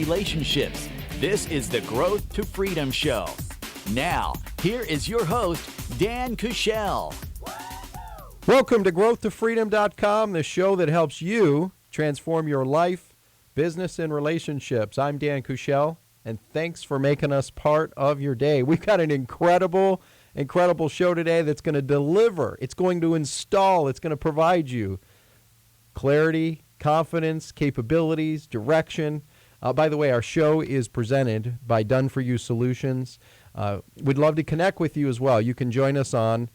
relationships. This is the Growth to Freedom Show. Now, here is your host, Dan Kuschell. Welcome to growthtofreedom.com, the show that helps you transform your life, business, and relationships. I'm Dan Kuschell, and thanks for making us part of your day. We've got an incredible show today that's going to deliver. It's going to install. It's going to provide you clarity, confidence, capabilities, direction. By the way, our show is presented by Done For You Solutions. We'd love to connect with you as well. You can join us on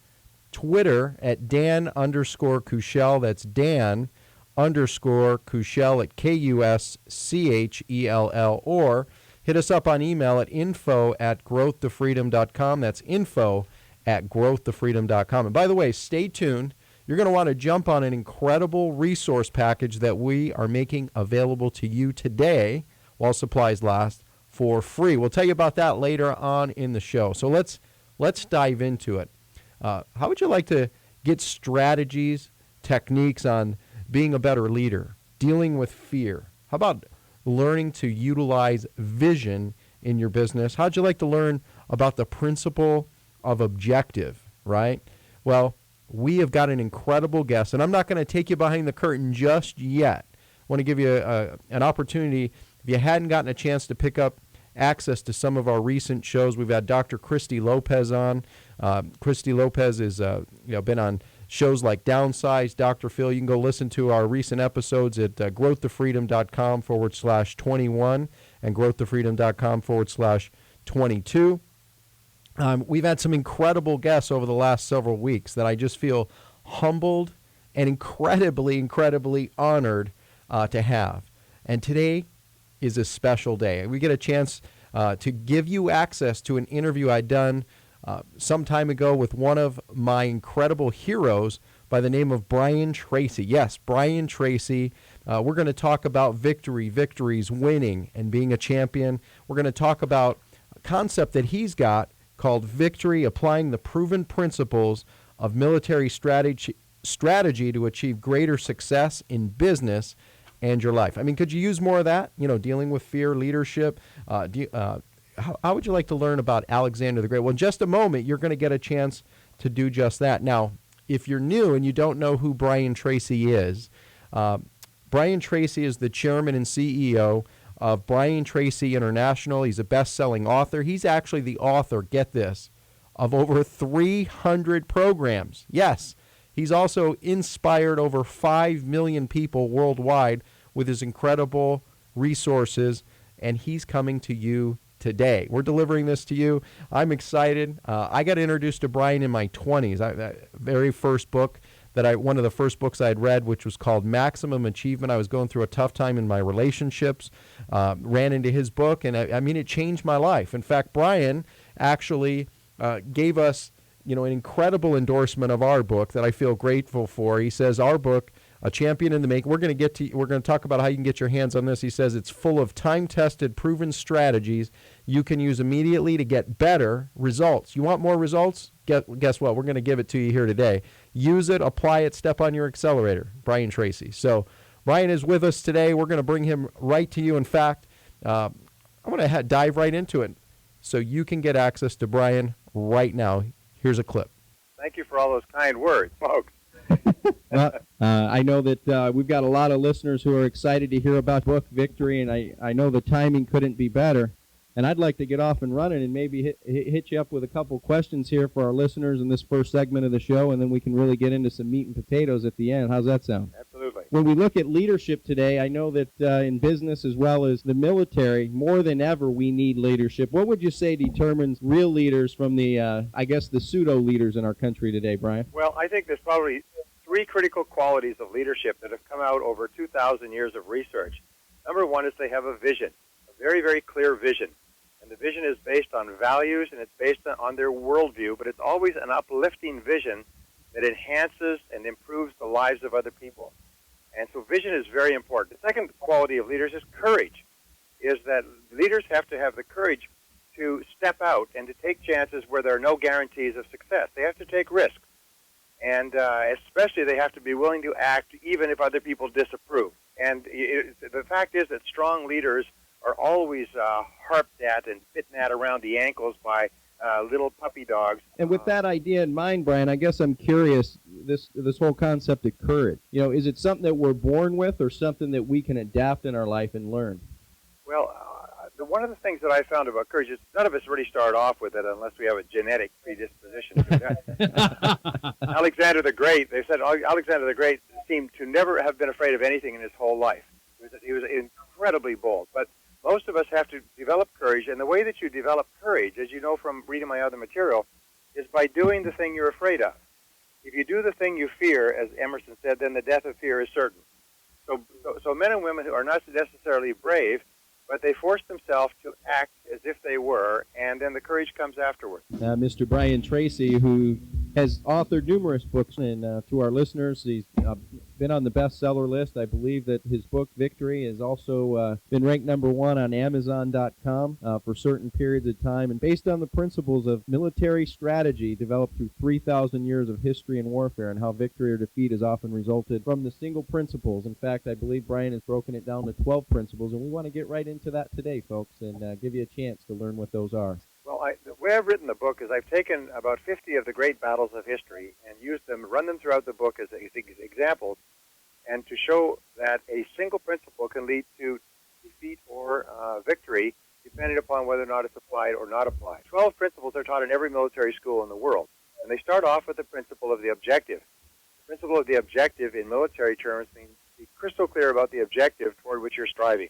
Twitter at Dan_Kuschell. That's Dan_Kuschell at Kuschell, or hit us up on email at info@growthtofreedom.com. That's info@growthtofreedom.com. And by the way, stay tuned. You're going to want to jump on an incredible resource package that we are making available to you today while supplies last for free. We'll tell you about that later on in the show. So let's dive into it. How would you like to get strategies, techniques on being a better leader, dealing with fear? How about learning to utilize vision in your business? How'd you like to learn about the principle of objective, right? Well, we have got an incredible guest, and I'm not going to take you behind the curtain just yet. I want to give you an opportunity. If you hadn't gotten a chance to pick up access to some of our recent shows, we've had Dr. Christy Lopez on. Christy Lopez has been on shows like Downsize, Dr. Phil. You can go listen to our recent episodes at growthtofreedom.com/21 and growthtofreedom.com/22. We've had some incredible guests over the last several weeks that I just feel humbled and incredibly honored to have. And today is a special day. We get a chance to give you access to an interview I'd done some time ago with one of my incredible heroes by the name of Brian Tracy. Yes, Brian Tracy. We're going to talk about victories, winning, and being a champion. We're going to talk about a concept that he's got called Victory, applying the proven principles of military strategy to achieve greater success in business and your life. I mean, could you use more of that? Dealing with fear, leadership. How would you like to learn about Alexander the Great? Well, in just a moment, you're going to get a chance to do just that. Now, if you're new and you don't know who Brian Tracy is, Brian Tracy is the chairman and CEO of Brian Tracy International. He's a best-selling author. He's actually the author, get this, of over 300 programs. Yes, he's also inspired over 5 million people worldwide with his incredible resources, and he's coming to you today. We're delivering this to you. I'm excited. I got introduced to Brian in my 20s. That very first book one of the first books I had read, which was called Maximum Achievement. I was going through a tough time in my relationships, ran into his book, and it changed my life. In fact, Brian actually gave us, an incredible endorsement of our book that I feel grateful for. He says our book, A Champion in the Making. We're going to talk about how you can get your hands on this. He says it's full of time-tested, proven strategies you can use immediately to get better results. You want more results? Guess what? We're going to give it to you here today. Use it, apply it, step on your accelerator. Brian Tracy. So Brian is with us today. We're going to bring him right to you. In fact, I'm going to dive right into it so you can get access to Brian right now. Here's a clip. Thank you for all those kind words, folks. I know that we've got a lot of listeners who are excited to hear about book Victory, and I know the timing couldn't be better. And I'd like to get off and running and maybe hit you up with a couple questions here for our listeners in this first segment of the show, and then we can really get into some meat and potatoes at the end. How's that sound? Absolutely. When we look at leadership today, I know that in business as well as the military, more than ever we need leadership. What would you say determines real leaders from the pseudo-leaders in our country today, Brian? Well, I think there's probably 3 critical qualities of leadership that have come out over 2,000 years of research. Number one is they have a vision, a very, very clear vision. And the vision is based on values, and it's based on their worldview, but it's always an uplifting vision that enhances and improves the lives of other people. And so vision is very important. The second quality of leaders is courage, is that leaders have to have the courage to step out and to take chances where there are no guarantees of success. They have to take risks. And especially they have to be willing to act even if other people disapprove. And the fact is that strong leaders are always harped at and bitten at around the ankles by little puppy dogs. And with that idea in mind, Brian, I guess I'm curious, this whole concept of courage. Is it something that we're born with or something that we can adapt in our life and learn? Well, one of the things that I found about courage is none of us really start off with it unless we have a genetic predisposition to that. Alexander the Great, they said Alexander the Great seemed to never have been afraid of anything in his whole life. He was incredibly bold. But most of us have to develop courage, and the way that you develop courage, as you know from reading my other material, is by doing the thing you're afraid of. If you do the thing you fear, as Emerson said, then the death of fear is certain. So men and women who are not necessarily brave, but they force themselves to act as if they were, and then the courage comes afterwards. Mr. Brian Tracy, who has authored numerous books, and to our listeners, he's been on the bestseller list. I believe that his book, Victory, has also been ranked #1 on Amazon.com for certain periods of time, and based on the principles of military strategy developed through 3,000 years of history and warfare, and how victory or defeat has often resulted from the single principles. In fact, I believe Brian has broken it down to 12 principles, and we want to get right into that today, folks, and give you a chance to learn what those are. Well, the way I've written the book is I've taken about 50 of the great battles of history and used them, run them throughout the book as examples, and to show that a single principle can lead to defeat or victory, depending upon whether or not it's applied or not applied. 12 principles are taught in every military school in the world, and they start off with the principle of the objective. The principle of the objective in military terms means be crystal clear about the objective toward which you're striving.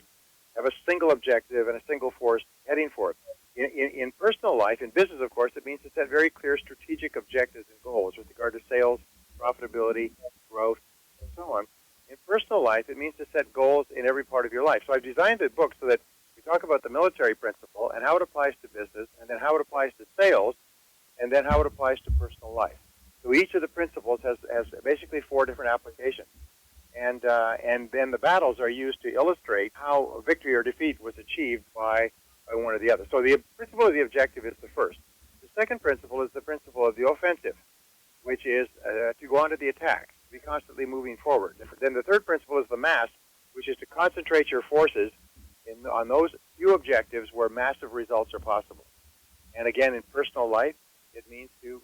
Have a single objective and a single force heading for it. In personal life, in business, of course, it means to set very clear strategic objectives and goals with regard to sales, profitability, growth, and so on. In personal life, it means to set goals in every part of your life. So I've designed the book so that we talk about the military principle and how it applies to business, and then how it applies to sales, and then how it applies to personal life. So each of the principles has basically 4 different applications. And then the battles are used to illustrate how victory or defeat was achieved by one or the other. So the principle of the objective is the first. The second principle is the principle of the offensive, which is to go on to the attack, to be constantly moving forward. Then the third principle is the mass, which is to concentrate your forces on those few objectives where massive results are possible. And again, in personal life, it means to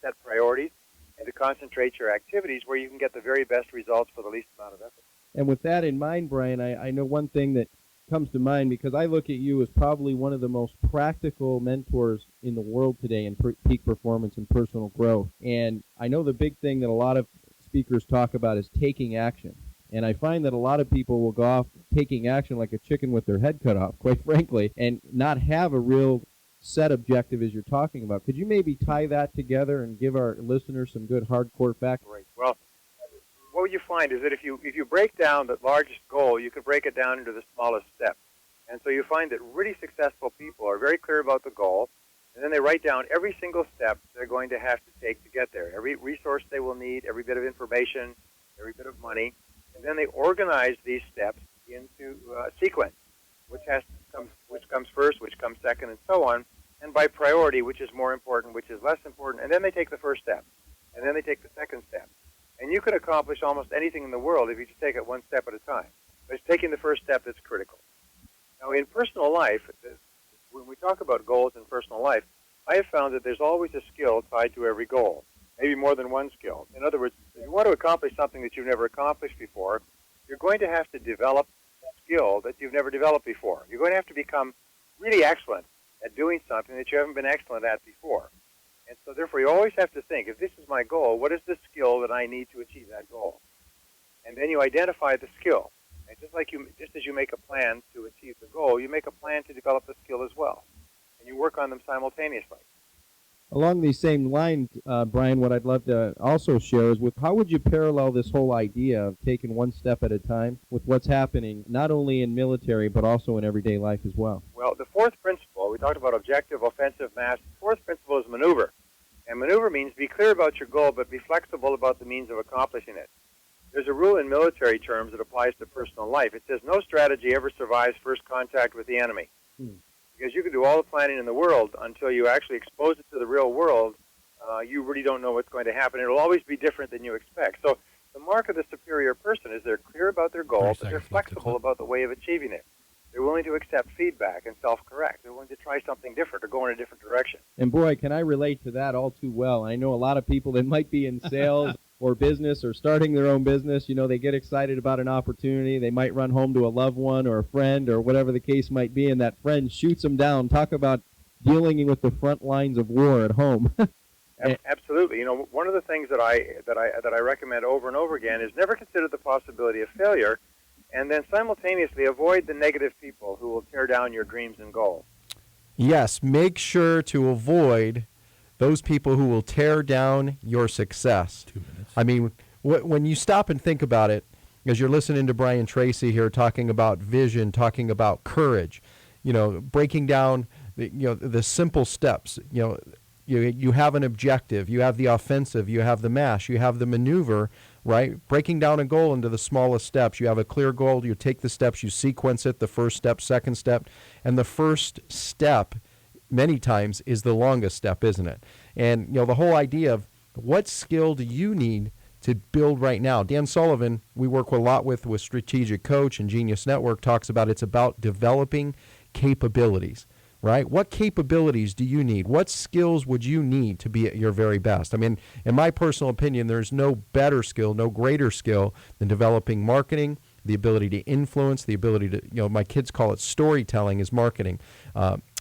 set priorities and to concentrate your activities where you can get the very best results for the least amount of effort. And with that in mind, Brian, I know one thing that comes to mind, because I look at you as probably one of the most practical mentors in the world today in peak performance and personal growth. And I know the big thing that a lot of speakers talk about is taking action. And I find that a lot of people will go off taking action like a chicken with their head cut off, quite frankly, and not have a real set objective as you're talking about. Could you maybe tie that together and give our listeners some good hardcore facts? Right. Well, what you find is that if you break down the largest goal, you can break it down into the smallest steps. And so you find that really successful people are very clear about the goal, and then they write down every single step they're going to have to take to get there, every resource they will need, every bit of information, every bit of money, and then they organize these steps into a sequence, which comes first, which comes second, and so on, and by priority, which is more important, which is less important, and then they take the first step, and then they take the second step. And you can accomplish almost anything in the world if you just take it one step at a time. But it's taking the first step that's critical. Now, in personal life, when we talk about goals in personal life, I have found that there's always a skill tied to every goal, maybe more than one skill. In other words, if you want to accomplish something that you've never accomplished before, you're going to have to develop a skill that you've never developed before. You're going to have to become really excellent at doing something that you haven't been excellent at before. And so, therefore, you always have to think, if this is my goal, what is the skill that I need to achieve that goal? And then you identify the skill. And just as you make a plan to achieve the goal, you make a plan to develop the skill as well. And you work on them simultaneously. Along these same lines, Brian, what I'd love to also share is how would you parallel this whole idea of taking one step at a time with what's happening not only in military but also in everyday life as well? Well, the fourth principle, we talked about objective, offensive, mass. The fourth principle is maneuver. And maneuver means be clear about your goal but be flexible about the means of accomplishing it. There's a rule in military terms that applies to personal life. It says no strategy ever survives first contact with the enemy. Because you can do all the planning in the world until you actually expose it to the real world, you really don't know what's going to happen. It'll always be different than you expect. So the mark of the superior person is they're clear about their goal, but they're flexible about the way of achieving it. They're willing to accept feedback and self-correct. They're willing to try something different or go in a different direction. And boy, can I relate to that all too well. I know a lot of people that might be in sales or business or starting their own business. You know, they get excited about an opportunity. They might run home to a loved one or a friend or whatever the case might be, and that friend shoots them down. Talk about dealing with the front lines of war at home. Absolutely. You know, one of the things that I recommend over and over again is never consider the possibility of failure, and then simultaneously avoid the negative people who will tear down your dreams and goals. Yes, make sure to avoid those people who will tear down your success. 2 minutes. I mean, when you stop and think about it, as you're listening to Brian Tracy here talking about vision, talking about courage, you know, breaking down the simple steps. You have an objective, you have the offensive, you have the mash, you have the maneuver, right? Breaking down a goal into the smallest steps. You have a clear goal, you take the steps, you sequence it, the first step, second step, and the first step many times is the longest step, isn't it? And the whole idea of what skill do you need to build right now? Dan Sullivan, we work a lot with Strategic Coach and Genius Network, talks about it's about developing capabilities. Right? What capabilities do you need? What skills would you need to be at your very best? I mean, in my personal opinion, there's no better skill, no greater skill than developing marketing, the ability to influence, the ability to, my kids call it storytelling is marketing.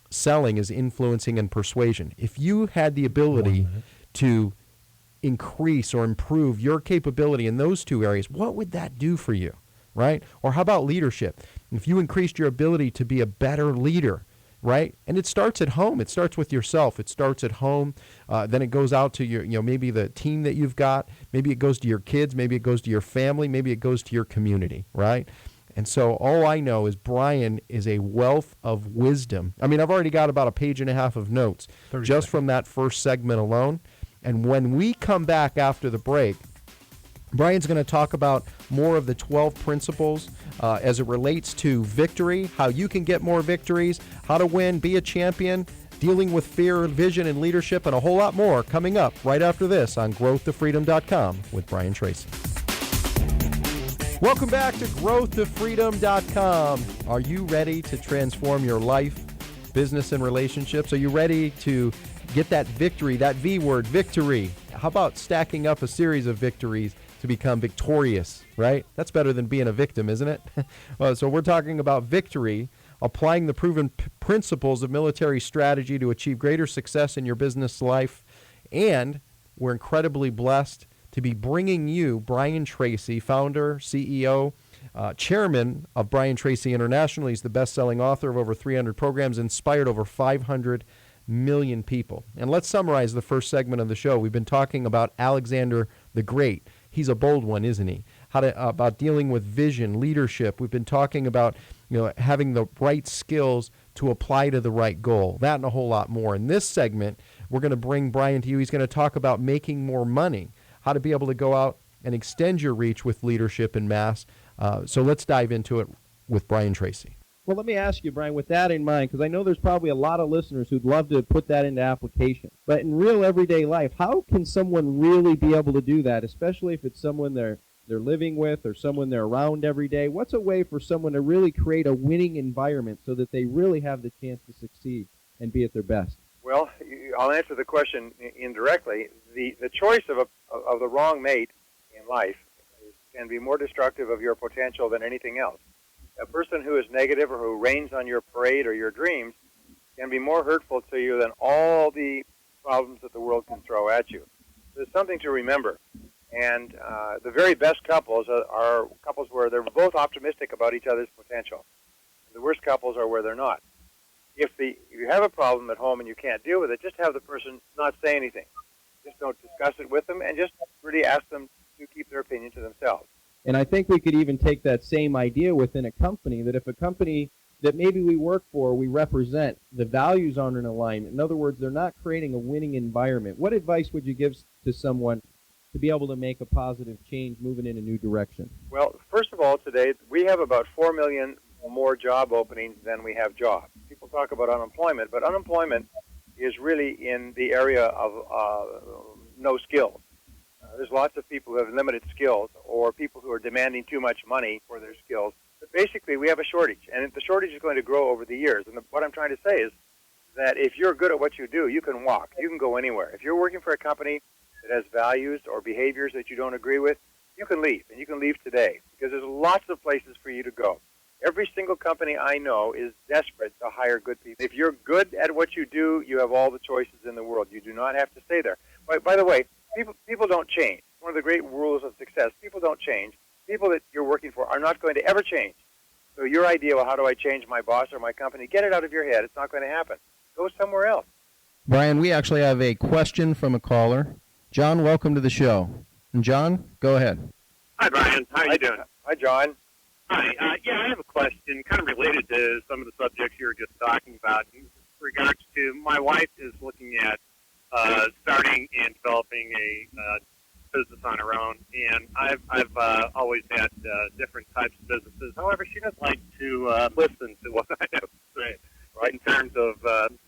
Selling is influencing and persuasion. If you had the ability to increase or improve your capability in those two areas, what would that do for you? Right? Or how about leadership? If you increased your ability to be a better leader, right? And it starts at home. It starts with yourself. It starts at home. Then it goes out to your, maybe the team that you've got. Maybe it goes to your kids. Maybe it goes to your family. Maybe it goes to your community, right? And so all I know is Brian is a wealth of wisdom. I mean, I've already got about a page and a half of notes just from that first segment alone. And when we come back after the break, Brian's going to talk about more of the 12 principles as it relates to victory, how you can get more victories, how to win, be a champion, dealing with fear, vision, and leadership, and a whole lot more coming up right after this on growthtofreedom.com with Brian Tracy. Welcome back to growthtofreedom.com. Are you ready to transform your life, business, and relationships? Are you ready to get that victory, that V word, victory? How about stacking up a series of victories to become victorious, right? That's better than being a victim, isn't it? Well, so we're talking about victory, applying the proven principles of military strategy to achieve greater success in your business life. And we're incredibly blessed to be bringing you Brian Tracy, founder, CEO, chairman of Brian Tracy International. He's the best-selling author of over 300 programs, inspired over 500 million people. And let's summarize the first segment of the show. We've been talking about Alexander the Great. He's a bold one, isn't he? About dealing with vision, leadership. We've been talking about having the right skills to apply to the right goal. That and a whole lot more. In this segment, we're going to bring Brian to you. He's going to talk about making more money, how to be able to go out and extend your reach with leadership and mass. So let's dive into it with Brian Tracy. Well, let me ask you, Brian, with that in mind, because I know there's probably a lot of listeners who'd love to put that into application. But in real everyday life, how can someone really be able to do that, especially if it's someone they're living with or someone they're around every day? What's a way for someone to really create a winning environment so that they really have the chance to succeed and be at their best? Well, I'll answer the question indirectly. The choice of the wrong mate in life can be more destructive of your potential than anything else. A person who is negative or who rains on your parade or your dreams can be more hurtful to you than all the problems that the world can throw at you. There's something to remember. And the very best couples are couples where they're both optimistic about each other's potential. The worst couples are where they're not. If you have a problem at home and you can't deal with it, just have the person not say anything. Just don't discuss it with them and just really ask them to keep their opinion to themselves. And I think we could even take that same idea within a company, that if a company that maybe we work for, we represent, the values aren't in alignment. In other words, they're not creating a winning environment. What advice would you give to someone to be able to make a positive change moving in a new direction? Well, first of all, today we have about 4 million more job openings than we have jobs. People talk about unemployment, but unemployment is really in the area of no skills. There's lots of people who have limited skills or people who are demanding too much money for their skills. But But basically, we have a shortage, and the shortage is going to grow over the years. And what I'm trying to say is that if you're good at what you do, you can walk. You can go anywhere. If you're working for a company that has values or behaviors that you don't agree with, you can leave, and you can leave today because there's lots of places for you to go. Every single company I know is desperate to hire good people. If you're good at what you do, you have all the choices in the world. You do not have to stay there. By the way, people don't change. One of the great rules of success, people don't change. People that you're working for are not going to ever change. So your idea, well, how do I change my boss or my company? Get it out of your head. It's not going to happen. Go somewhere else. Brian, we actually have a question from a caller. John, welcome to the show. And John, go ahead. Hi, Brian. How are you doing? Hi, John. Hi. Yeah, I have a question kind of related to some of the subjects you were just talking about. In regards to, my wife is looking at starting and developing a business on her own, and I've always had different types of businesses. However, she doesn't like to listen to what I have to say, right, in terms of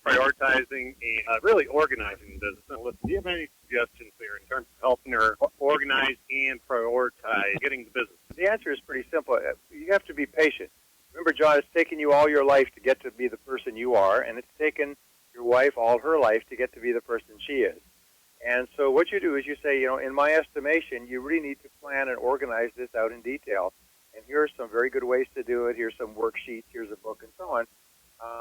prioritizing and really organizing the business. Now, listen, do you have any suggestions there in terms of helping her organize and prioritize getting the business? The answer is pretty simple. You have to be patient. Remember, John, it's taken you all your life to get to be the person you are, and it's taken your wife all her life to get to be the person she is. And so what you do is you say, in my estimation, you really need to plan and organize this out in detail. And here are some very good ways to do it. Here's some worksheets. Here's a book and so on.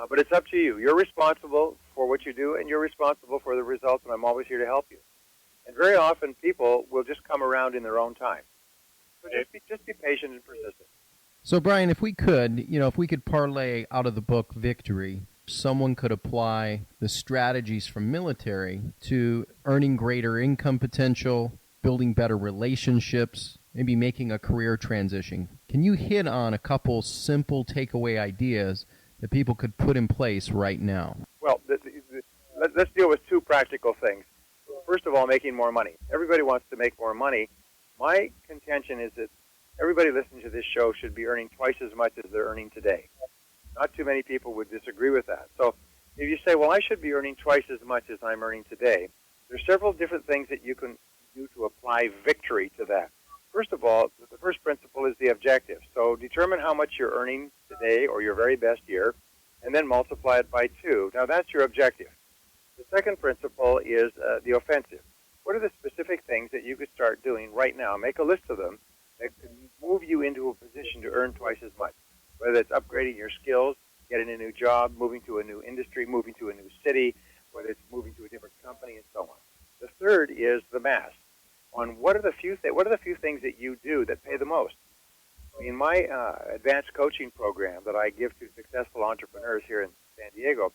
But it's up to you. You're responsible for what you do, and you're responsible for the results, and I'm always here to help you. And very often people will just come around in their own time. So just be patient and persistent. So, Brian, if we could parlay out of the book Victory, someone could apply the strategies from military to earning greater income potential, building better relationships, maybe making a career transition. Can you hit on a couple simple takeaway ideas that people could put in place right now? Well, let's deal with two practical things. First of all, making more money. Everybody wants to make more money. My contention is that everybody listening to this show should be earning twice as much as they're earning today. Not too many people would disagree with that. So if you say, well, I should be earning twice as much as I'm earning today, there's several different things that you can do to apply victory to that. First of all, the first principle is the objective. So determine how much you're earning today or your very best year, and then multiply it by 2. Now, that's your objective. The second principle is the offensive. What are the specific things that you could start doing right now? Make a list of them that can move you into a position to earn twice as much, whether it's upgrading your skills, getting a new job, moving to a new industry, moving to a new city, whether it's moving to a different company, and so on. The third is the math on what are the few things that you do that pay the most. In my advanced coaching program that I give to successful entrepreneurs here in San Diego,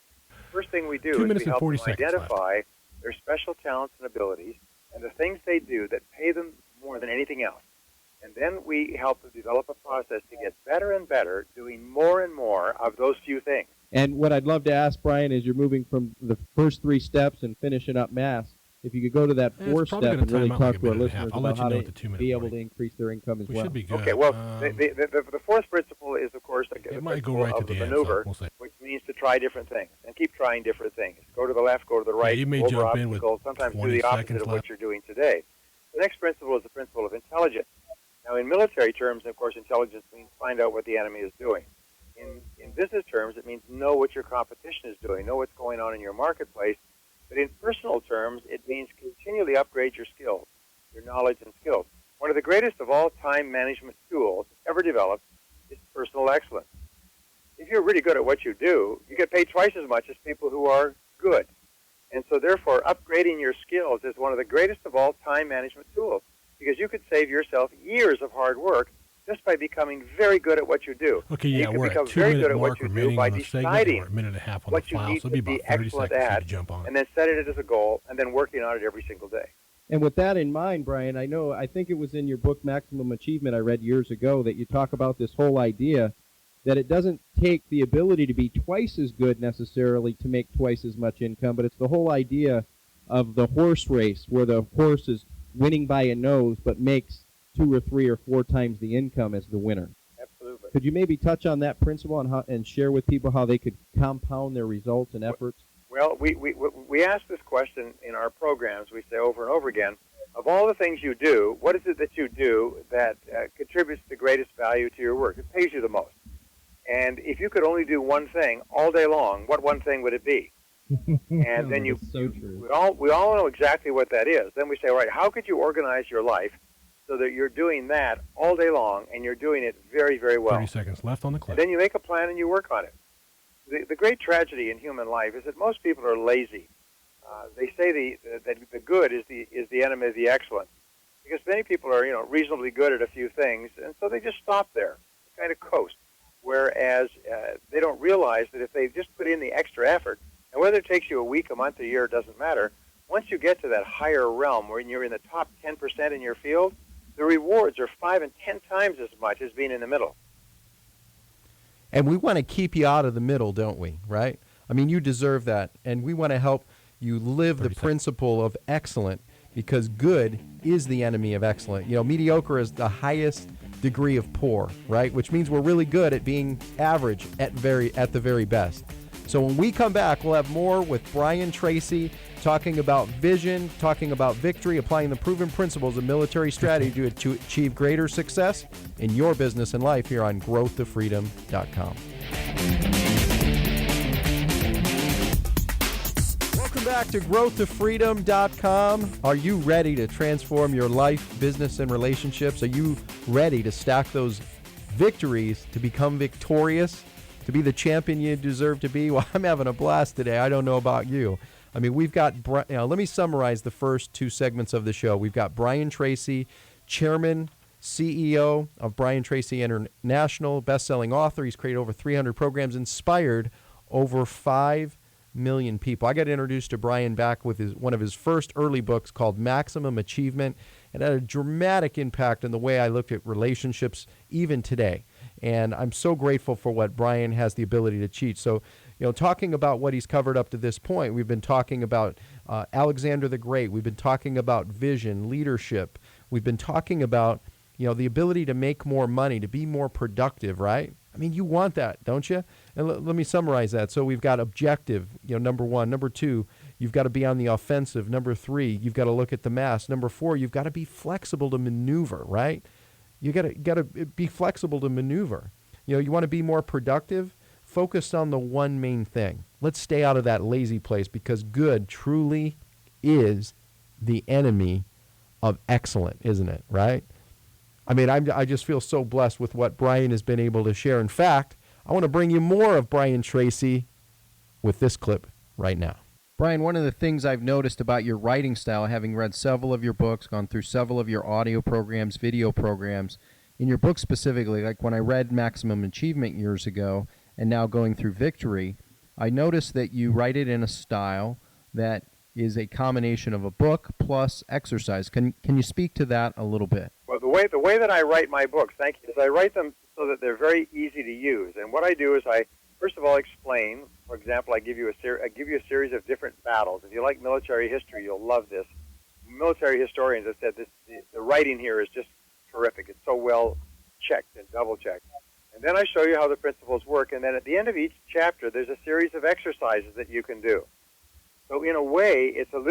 first thing we do is we help them identify their special talents and abilities and the things they do that pay them more than anything else. And then we help them develop a process to get better and better, doing more and more of those few things. And what I'd love to ask, Brian, is you're moving from the first 3 steps and finishing up mass. If you could go to that 4th step and really talk to our listeners about how to be able to increase their income as well. Should be good. Okay, well, the fourth principle is, of course, the principle of the maneuver, which means to try different things and keep trying different things. Go to the left, go to the right, you may over jump in obstacles, with sometimes do 20 the opposite seconds of what left. you're doing today. The next principle is the principle of intelligence. Now, in military terms, of course, intelligence means find out what the enemy is doing. In business terms, it means know what your competition is doing, know what's going on in your marketplace. But in personal terms, it means continually upgrade your skills, your knowledge and skills. One of the greatest of all time management tools ever developed is personal excellence. If you're really good at what you do, you get paid twice as much as people who are good. And so therefore, upgrading your skills is one of the greatest of all time management tools because you could save yourself years of hard work just by becoming very good at what you do. Okay, you yeah, can we're become at very 2 good minute at what mark you do remaining by on the segment, deciding or a minute and a half on what the you file, need so to it'll be be about 30 excellent seconds for you at, to jump on. and then set it as a goal, and then working on it every single day. And with that in mind, Brian, I think it was in your book, Maximum Achievement, I read years ago, that you talk about this whole idea that it doesn't take the ability to be twice as good necessarily to make twice as much income, but it's the whole idea of the horse race where the horse is winning by a nose but makes 2 or 3 or 4 times the income as the winner. Absolutely. Could you maybe touch on that principle and share with people how they could compound their results and efforts? Well, we ask this question in our programs. We say over and over again, of all the things you do, what is it that you do that contributes the greatest value to your work? It pays you the most. And if you could only do one thing all day long, what one thing would it be? And then we all know exactly what that is. Then we say, all right, how could you organize your life so that you're doing that all day long and you're doing it very, very well? 30 seconds left on the clock. And then you make a plan and you work on it. The great tragedy in human life is that most people are lazy. They say that the good is the enemy of the excellent, because many people are reasonably good at a few things, and so they just stop there, kind of coast. Whereas they don't realize that if they just put in the extra effort, and whether it takes you a week, a month, a year, it doesn't matter. Once you get to that higher realm where you're in the top 10% in your field, the rewards are 5 and 10 times as much as being in the middle. And we want to keep you out of the middle, don't we? Right? I mean, you deserve that, and we want to help you live the principle of excellent, because good is the enemy of excellent. Mediocre is the highest degree of poor, right? Which means we're really good at being average at the very best. So when we come back, we'll have more with Brian Tracy, talking about vision, talking about victory, applying the proven principles of military strategy to achieve greater success in your business and life here on growthtoFreedom.com. Back to growthtoFreedom.com. Are you ready to transform your life, business, and relationships? Are you ready to stack those victories to become victorious, to be the champion you deserve to be? Well, I'm having a blast today. I don't know about you. I mean, we've got, let me summarize the first two segments of the show. We've got Brian Tracy, Chairman, CEO of Brian Tracy International, best-selling author. He's created over 300 programs, inspired over 5 million people. I got introduced to Brian back with one of his first early books called Maximum Achievement. It had a dramatic impact on the way I looked at relationships even today. And I'm so grateful for what Brian has the ability to teach. So, talking about what he's covered up to this point, we've been talking about Alexander the Great. We've been talking about vision, leadership. We've been talking about, the ability to make more money, to be more productive, right? I mean, you want that, don't you? And let me summarize that. So we've got objective, number one. Number two, you've got to be on the offensive. Number three, you've got to look at the mass. Number four, you've got to be flexible to maneuver, right? You got to be flexible to maneuver. You want to be more productive? Focus on the one main thing. Let's stay out of that lazy place, because good truly is the enemy of excellent, isn't it, right? I mean, I just feel so blessed with what Brian has been able to share. In fact, I want to bring you more of Brian Tracy with this clip right now. Brian, one of the things I've noticed about your writing style, having read several of your books, gone through several of your audio programs, video programs, in your book specifically, like when I read Maximum Achievement years ago and now going through Victory, I noticed that you write it in a style that is a combination of a book plus exercise. Can you speak to that a little bit? Well, the way that I write my books, thank you, is I write them so that they're very easy to use. And what I do is I first of all explain. For example, I give you a series of different battles. If you like military history, you'll love this. Military historians have said the writing here is just terrific. It's so well checked and double checked. And then I show you how the principles work. And then at the end of each chapter, there's a series of exercises that you can do. So in a way, it's a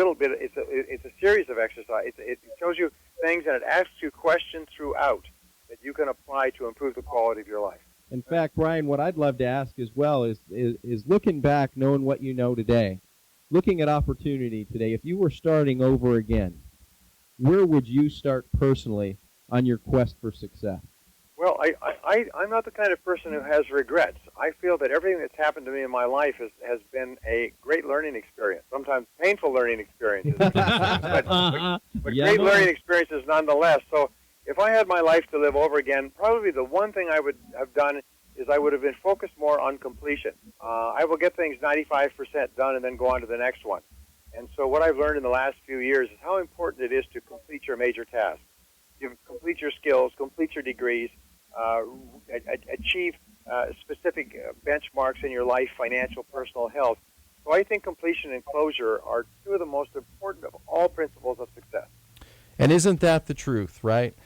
series of exercises. It shows you things, and it asks you questions throughout that you can apply to improve the quality of your life. In fact, Brian, what I'd love to ask as well is looking back, knowing what you know today, looking at opportunity today, if you were starting over again, where would you start personally on your quest for success? Well, I'm not the kind of person who has regrets. I feel that everything that's happened to me in my life has been a great learning experience, sometimes painful learning experiences, but great learning experiences nonetheless. So if I had my life to live over again, probably the one thing I would have done is I would have been focused more on completion. I will get things 95% done and then go on to the next one. And so what I've learned in the last few years is how important it is to complete your major tasks. You complete your skills, complete your degrees, achieve specific benchmarks in your life, financial, personal health. So I think completion and closure are two of the most important of all principles of success. And isn't that the truth, right?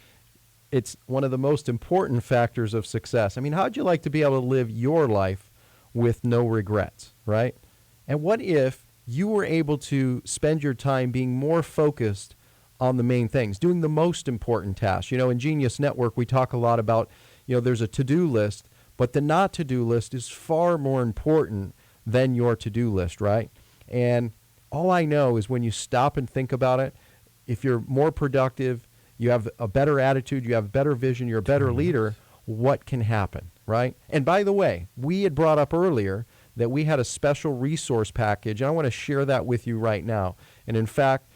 It's one of the most important factors of success. I mean, how'd you like to be able to live your life with no regrets, right? And what if you were able to spend your time being more focused on the main things, doing the most important tasks. In Genius Network, we talk a lot about, there's a to-do list, but the not to-do list is far more important than your to-do list, right? And all I know is when you stop and think about it, if you're more productive, you have a better attitude, you have better vision, you're a better leader, what can happen, right? And by the way, we had brought up earlier that we had a special resource package, and I want to share that with you right now. And in fact,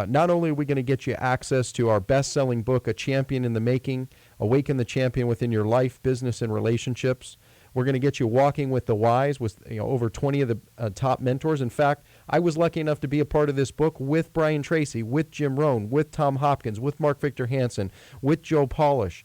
not only are we going to get you access to our best-selling book, A Champion in the Making, Awaken the Champion Within Your Life, Business, and Relationships. We're going to get you Walking with the Wise with over 20 of the top mentors. In fact, I was lucky enough to be a part of this book with Brian Tracy, with Jim Rohn, with Tom Hopkins, with Mark Victor Hansen, with Joe Polish,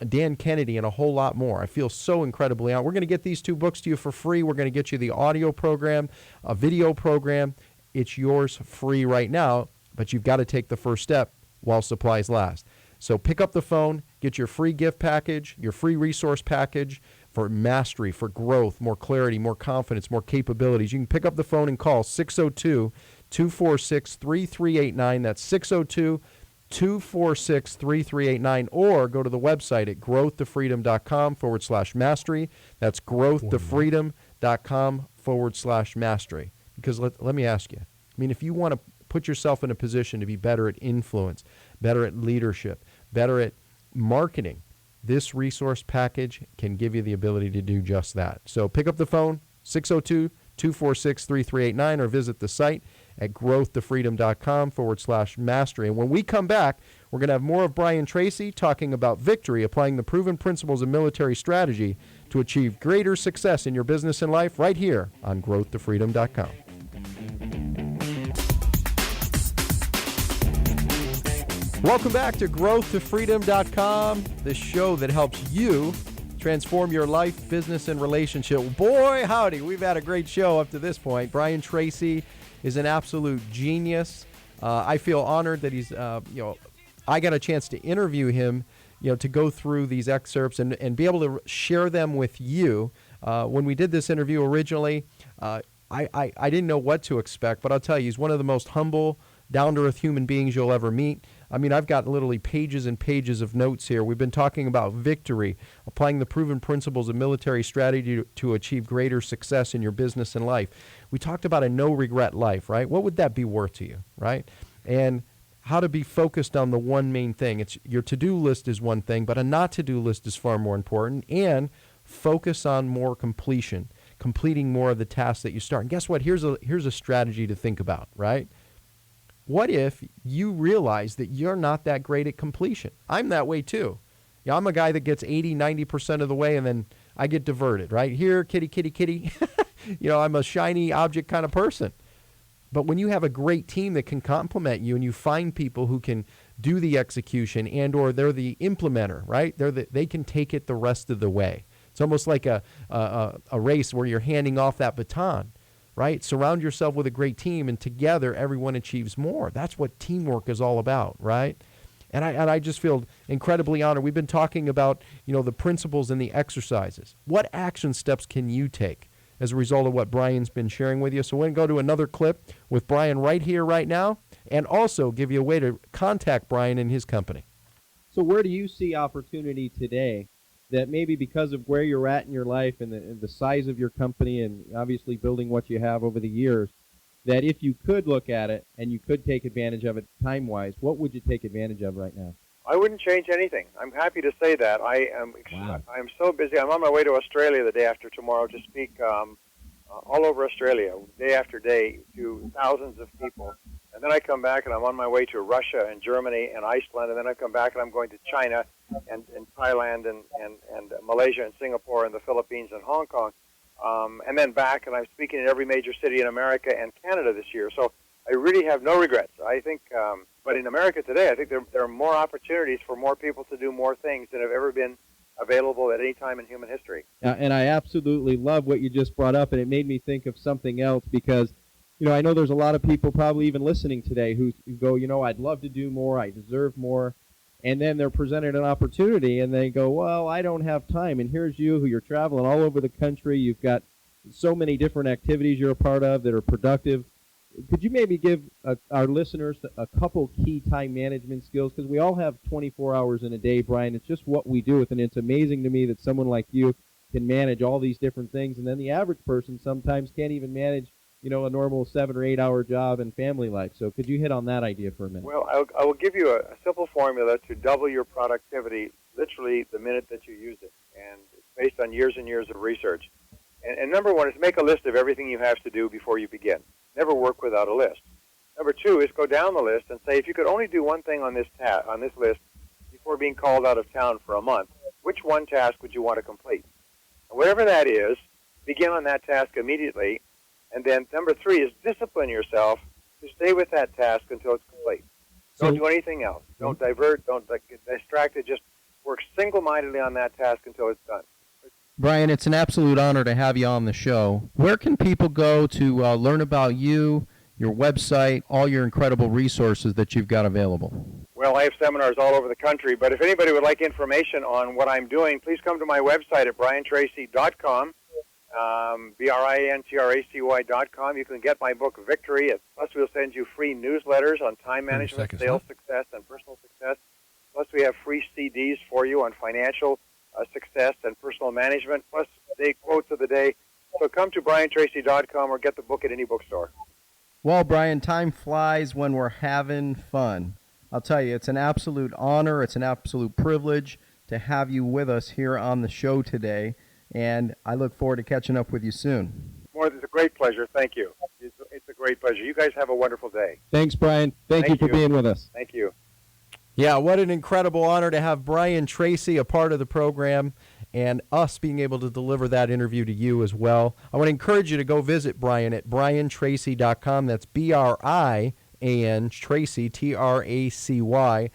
Dan Kennedy, and a whole lot more. I feel so incredibly honored. We're going to get these two books to you for free. We're going to get you the audio program, a video program. It's yours free right now, but you've got to take the first step while supplies last. So pick up the phone, get your free gift package, your free resource package for mastery, for growth, more clarity, more confidence, more capabilities. You can pick up the phone and call 602-246-3389. That's 602-246-3389, or go to the website at growthtofreedom.com/mastery. That's growthtofreedom.com/mastery. Because let me ask you, if you want to put yourself in a position to be better at influence, better at leadership, better at marketing, this resource package can give you the ability to do just that. So pick up the phone, 602-246-3389, or visit the site at growthtofreedom.com/mastery. And when we come back, we're going to have more of Brian Tracy talking about victory, applying the proven principles of military strategy to achieve greater success in your business and life, right here on growthtofreedom.com. Welcome back to growthtofreedom.com, the show that helps you transform your life, business, and relationship. Boy, howdy, we've had a great show up to this point. Brian Tracy is an absolute genius. I feel honored that he's, I got a chance to interview him, to go through these excerpts and be able to share them with you. When we did this interview originally, I didn't know what to expect, but I'll tell you, he's one of the most humble, down-to-earth human beings you'll ever meet. I've got literally pages and pages of notes here. We've been talking about victory, applying the proven principles of military strategy to achieve greater success in your business and life. We talked about a no-regret life, right? What would that be worth to you, right? And how to be focused on the one main thing. It's your to-do list is one thing, but a not-to-do list is far more important. And focus on more completion, completing more of the tasks that you start. And guess what? Here's a strategy to think about, right? What if you realize that you're not that great at completion? I'm that way too. I'm a guy that gets 80, 90% of the way, and then I get diverted, right? Here, kitty, kitty, kitty. I'm a shiny object kind of person. But when you have a great team that can complement you and you find people who can do the execution and or they're the implementer, right? They can take it the rest of the way. It's almost like a race where you're handing off that baton. Right? Surround yourself with a great team, and together everyone achieves more. That's what teamwork is all about, right? And I just feel incredibly honored. We've been talking about, the principles and the exercises. What action steps can you take as a result of what Brian's been sharing with you? So we're going to go to another clip with Brian right here, right now, and also give you a way to contact Brian and his company. So where do you see opportunity today that maybe because of where you're at in your life and the size of your company and obviously building what you have over the years, that if you could look at it and you could take advantage of it time-wise, what would you take advantage of right now? I wouldn't change anything. I'm happy to say that. I'm so busy. I'm on my way to Australia the day after tomorrow to speak all over Australia, day after day, to thousands of people. And then I come back and I'm on my way to Russia and Germany and Iceland, and then I come back and I'm going to China and Thailand and Malaysia and Singapore and the Philippines and Hong Kong, and then back, and I'm speaking in every major city in America and Canada this year. So I really have no regrets. I think, but in America today, I think there are more opportunities for more people to do more things than have ever been available at any time in human history. And I absolutely love what you just brought up, and it made me think of something else because, I know there's a lot of people probably even listening today who go, I'd love to do more, I deserve more. And then they're presented an opportunity, and they go, well, I don't have time. And here's you, who you're traveling all over the country. You've got so many different activities you're a part of that are productive. could you maybe give our listeners a couple key time management skills? Because we all have 24 hours in a day, Brian. It's just what we do, and it's amazing to me that someone like you can manage all these different things, and then the average person sometimes can't even manage, a normal 7 or 8 hour job and family life. So could you hit on that idea for a minute? Well, I will give you a simple formula to double your productivity literally the minute that you use it, and it's based on years and years of research. And number one is make a list of everything you have to do before you begin. Never work without a list. Number two is go down the list and say, if you could only do one thing on this list before being called out of town for a month, which one task would you want to complete? And whatever that is, begin on that task immediately. And then number three is discipline yourself to stay with that task until it's complete. Don't do anything else. Don't divert. Don't get distracted. Just work single-mindedly on that task until it's done. Brian, it's an absolute honor to have you on the show. Where can people go to learn about you, your website, all your incredible resources that you've got available? Well, I have seminars all over the country, but if anybody would like information on what I'm doing, please come to my website at briantracy.com, BRIANTRACY.com. You can get my book, Victory. Plus, we'll send you free newsletters on time management, sales success, and personal success. Plus, we have free CDs for you on financial success and personal management, plus day quotes of the day. So come to briantracy.com or get the book at any bookstore. Well, Brian, time flies when we're having fun. I'll tell you, it's an absolute honor, it's an absolute privilege to have you with us here on the show today, and I look forward to catching up with you soon. It's a great pleasure. Thank you. It's a great pleasure. You guys have a wonderful day. Thanks, Brian. Thank you for being with us. Thank you. Yeah, what an incredible honor to have Brian Tracy a part of the program and us being able to deliver that interview to you as well. I want to encourage you to go visit Brian at briantracy.com. That's BRIAN Tracy, TRACY.com.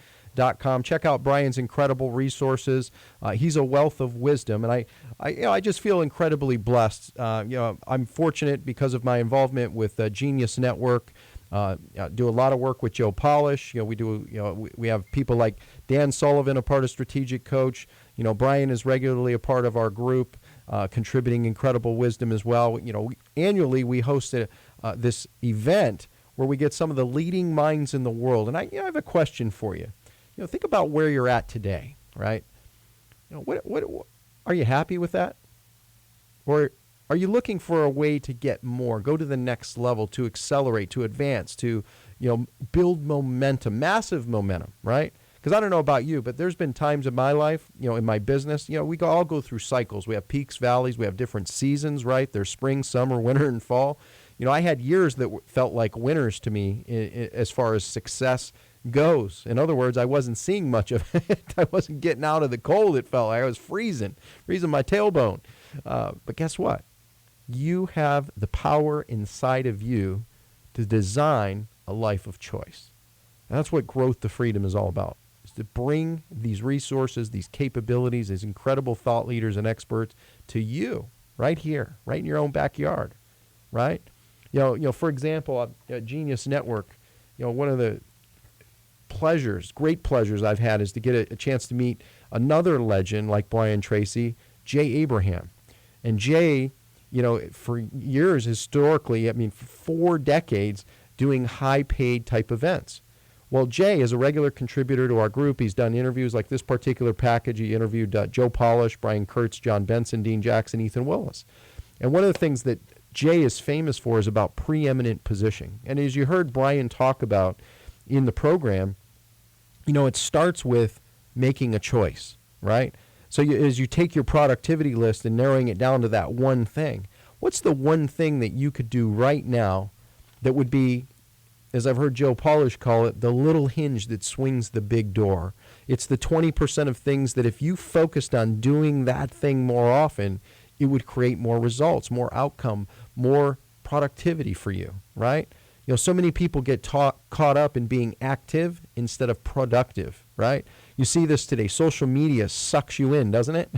Check out Brian's incredible resources. He's a wealth of wisdom, and I just feel incredibly blessed. I'm fortunate because of my involvement with Genius Network. Do a lot of work with Joe Polish. We have people like Dan Sullivan, a part of Strategic Coach. Brian is regularly a part of our group, contributing incredible wisdom as well. Annually we host this event where we get some of the leading minds in the world. And I have a question for you. Think about where you're at today, right? What are you happy with that? Or are you looking for a way to get more, go to the next level, to accelerate, to advance, to build momentum, massive momentum, right? Because I don't know about you, but there's been times in my life, in my business, we all go through cycles. We have peaks, valleys, we have different seasons, right? There's spring, summer, winter, and fall. I had years that felt like winters to me as far as success goes. In other words, I wasn't seeing much of it. I wasn't getting out of the cold, it felt like. I was freezing my tailbone. But guess what? You have the power inside of you to design a life of choice. And that's what Growth to Freedom is all about, is to bring these resources, these capabilities, these incredible thought leaders and experts to you right here, right in your own backyard, right? For example, at Genius Network, one of the great pleasures I've had is to get a chance to meet another legend like Brian Tracy, Jay Abraham. And Jay, for years historically, for 4 decades, doing high-paid type events. Well, Jay is a regular contributor to our group. He's done interviews like this particular package. He interviewed Joe Polish, Brian Kurtz, John Benson, Dean Jackson, Ethan Willis. And one of the things that Jay is famous for is about preeminent positioning. And as you heard Brian talk about in the program, it starts with making a choice, right? So as you take your productivity list and narrowing it down to that one thing, what's the one thing that you could do right now that would be, as I've heard Joe Polish call it, the little hinge that swings the big door? It's the 20% of things that if you focused on doing that thing more often, it would create more results, more outcome, more productivity for you, right? So many people get caught up in being active instead of productive, right? You see this today. Social media sucks you in, doesn't it?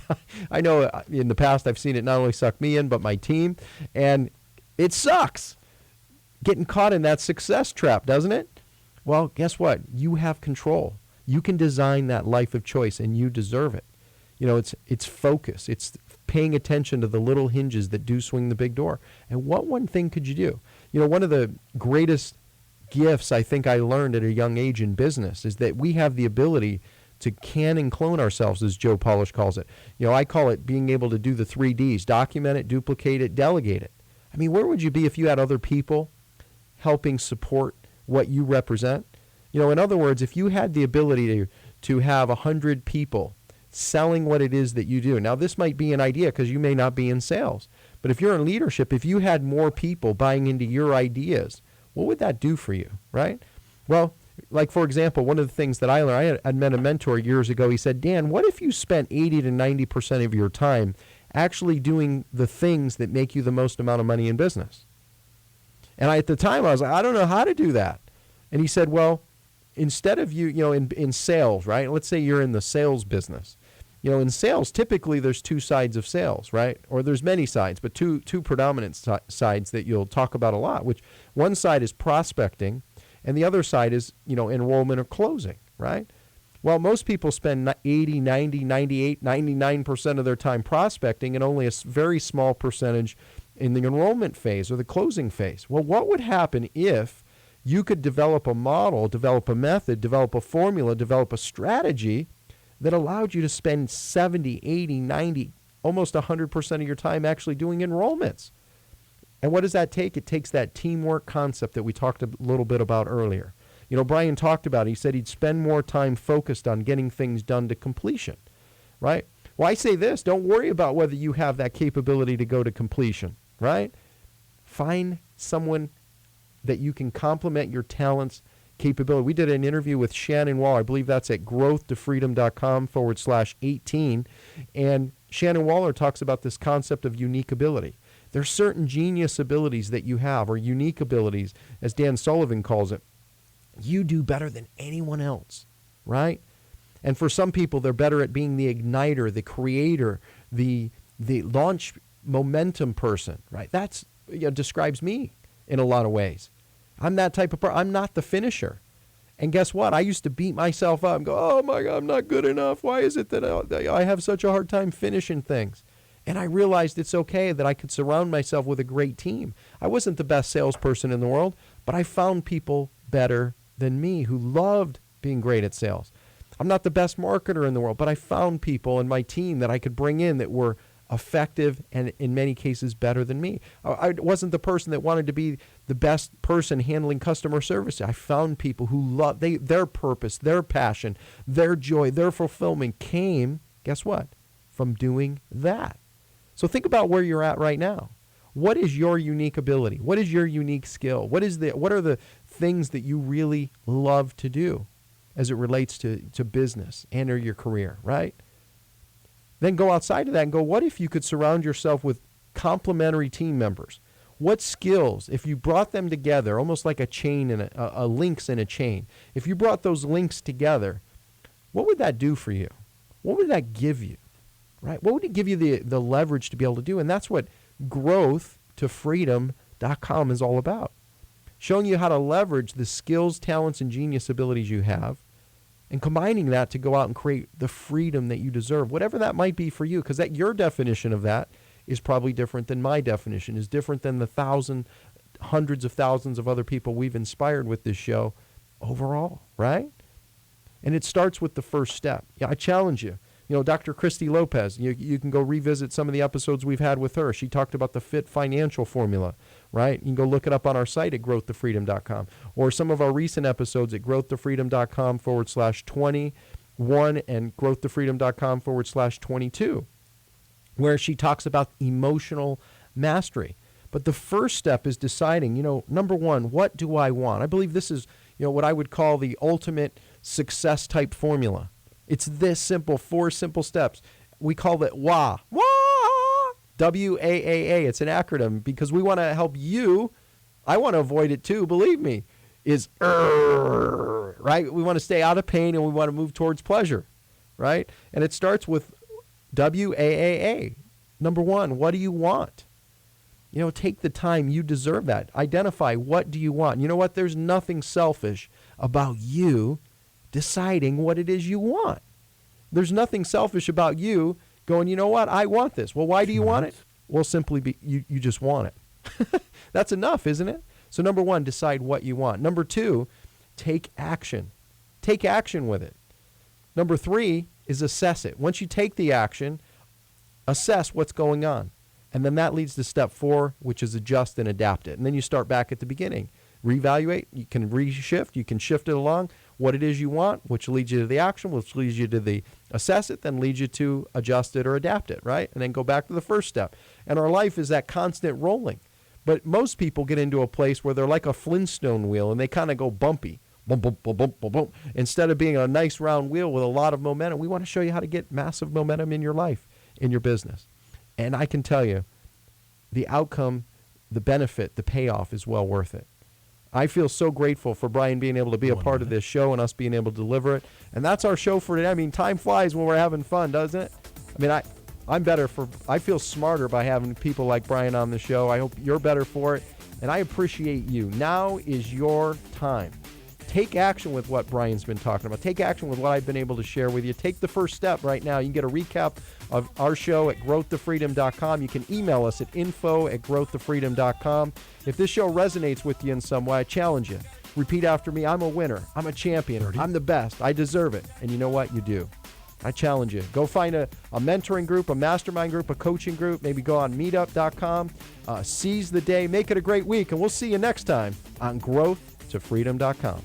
I know in the past I've seen it not only suck me in, but my team, and it sucks. Getting caught in that success trap, doesn't it? Well, guess what? You have control. You can design that life of choice, and you deserve it. It's focus. It's paying attention to the little hinges that do swing the big door. And what one thing could you do? You know, one of the greatest gifts I think I learned at a young age in business is that we have the ability to can and clone ourselves, as Joe Polish calls it. You know, I call it being able to do the 3 Ds: document it, duplicate it, delegate it. I mean, where would you be if you had other people helping support what you represent? You know, in other words, if you had the ability to have 100 people selling what it is that you do. Now, this might be an idea because you may not be in sales. But if you're in leadership, if you had more people buying into your ideas, what would that do for you, right? Well, like, for example, one of the things that I learned, I had met a mentor years ago. He said, Dan, what if you spent 80 to 90% of your time actually doing the things that make you the most amount of money in business? And at the time, I was like, I don't know how to do that. And he said, well, instead of in sales, right? Let's say you're in the sales business. You know, in sales, typically there's 2 sides of sales, right? Or there's many sides, but two predominant sides that you'll talk about a lot, which one side is prospecting, and the other side is, enrollment or closing, right? Well, most people spend 80, 90, 98, 99% of their time prospecting and only a very small percentage in the enrollment phase or the closing phase. Well, what would happen if you could develop a model, develop a method, develop a formula, develop a strategy that allowed you to spend 70, 80, 90, almost 100% of your time actually doing enrollments? And what does that take? It takes that teamwork concept that we talked a little bit about earlier. You know, Brian talked about it. He said he'd spend more time focused on getting things done to completion, right? Well, I say this, don't worry about whether you have that capability to go to completion, right? Find someone that you can complement your talents, capability. We did an interview with Shannon Waller. I believe that's at growthtofreedom.com/18. And Shannon Waller talks about this concept of unique ability. There's certain genius abilities that you have, or unique abilities, as Dan Sullivan calls it. You do better than anyone else, right? And for some people, they're better at being the igniter, the creator, the launch momentum person, right? That's describes me in a lot of ways. I'm that type of person. I'm not the finisher. And guess what? I used to beat myself up and go, oh my God, I'm not good enough. Why is it that I have such a hard time finishing things? And I realized it's okay that I could surround myself with a great team. I wasn't the best salesperson in the world, but I found people better than me who loved being great at sales. I'm not the best marketer in the world, but I found people in my team that I could bring in that were effective and in many cases better than me. I wasn't the person that wanted to be the best person handling customer service. I found people who love their purpose, their passion, their joy, their fulfillment came, guess what? From doing that. So think about where you're at right now. What is your unique ability? What is your unique skill? What are the things that you really love to do as it relates to business and or your career, right? Then go outside of that and go, what if you could surround yourself with complementary team members? What skills, if you brought them together, almost like a chain and a links in a chain, if you brought those links together, what would that do for you? What would that give you, right? What would it give you the leverage to be able to do? And that's what growthtofreedom.com is all about. Showing you how to leverage the skills, talents, and genius abilities you have, and combining that to go out and create the freedom that you deserve, whatever that might be for you, because your definition of that is probably different than my definition, is different than the hundreds of thousands of other people we've inspired with this show overall, right? And it starts with the first step. Yeah, I challenge you. You know, Dr. Christy Lopez, you can go revisit some of the episodes we've had with her. She talked about the FIT financial formula, right? You can go look it up on our site at growthtofreedom.com, or some of our recent episodes at growthtofreedom.com/21 and growthtofreedom.com/22, where she talks about emotional mastery. But the first step is deciding, number one, what do I want? I believe this is, what I would call the ultimate success type formula. It's this simple, 4 simple steps. We call it WAA. WAA! W-A-A-A. It's an acronym because we want to help you. I want to avoid it too, believe me, right? We want to stay out of pain and we want to move towards pleasure, right? And it starts with WAAA. Number 1, what do you want? Take the time. You deserve that. Identify what do you want. You know what? There's nothing selfish about you deciding what it is you want. There's nothing selfish about you going, you know what, I want this. Well, why do you want it? Well, simply you just want it. That's enough, isn't it? So number one, decide what you want. Number two, take action. Take action with it. Number three is assess it. Once you take the action, assess what's going on. And then that leads to step four, which is adjust and adapt it. And then you start back at the beginning. Reevaluate. You can reshift. You can shift it along what it is you want, which leads you to the action, which leads you to the assess it, then leads you to adjust it or adapt it, right? And then go back to the first step. And our life is that constant rolling. But most people get into a place where they're like a Flintstone wheel and they kind of go bumpy. Boom, boom, boom, boom, boom, boom. Instead of being a nice round wheel with a lot of momentum, we want to show you how to get massive momentum in your life, in your business. And I can tell you, the outcome, the benefit, the payoff is well worth it. I feel so grateful for Brian being able to be a part of this show and us being able to deliver it. And that's our show for today. I mean, time flies when we're having fun, doesn't it? I mean, I feel smarter by having people like Brian on the show. I hope you're better for it. And I appreciate you. Now is your time. Take action with what Brian's been talking about. Take action with what I've been able to share with you. Take the first step right now. You can get a recap of our show at growthtofreedom.com. You can email us at info@growthtofreedom.com. If this show resonates with you in some way, I challenge you. Repeat after me. I'm a winner. I'm a champion. I'm the best. I deserve it. And you know what? You do. I challenge you. Go find a mentoring group, a mastermind group, a coaching group. Maybe go on meetup.com. Seize the day. Make it a great week. And we'll see you next time on growthtofreedom.com.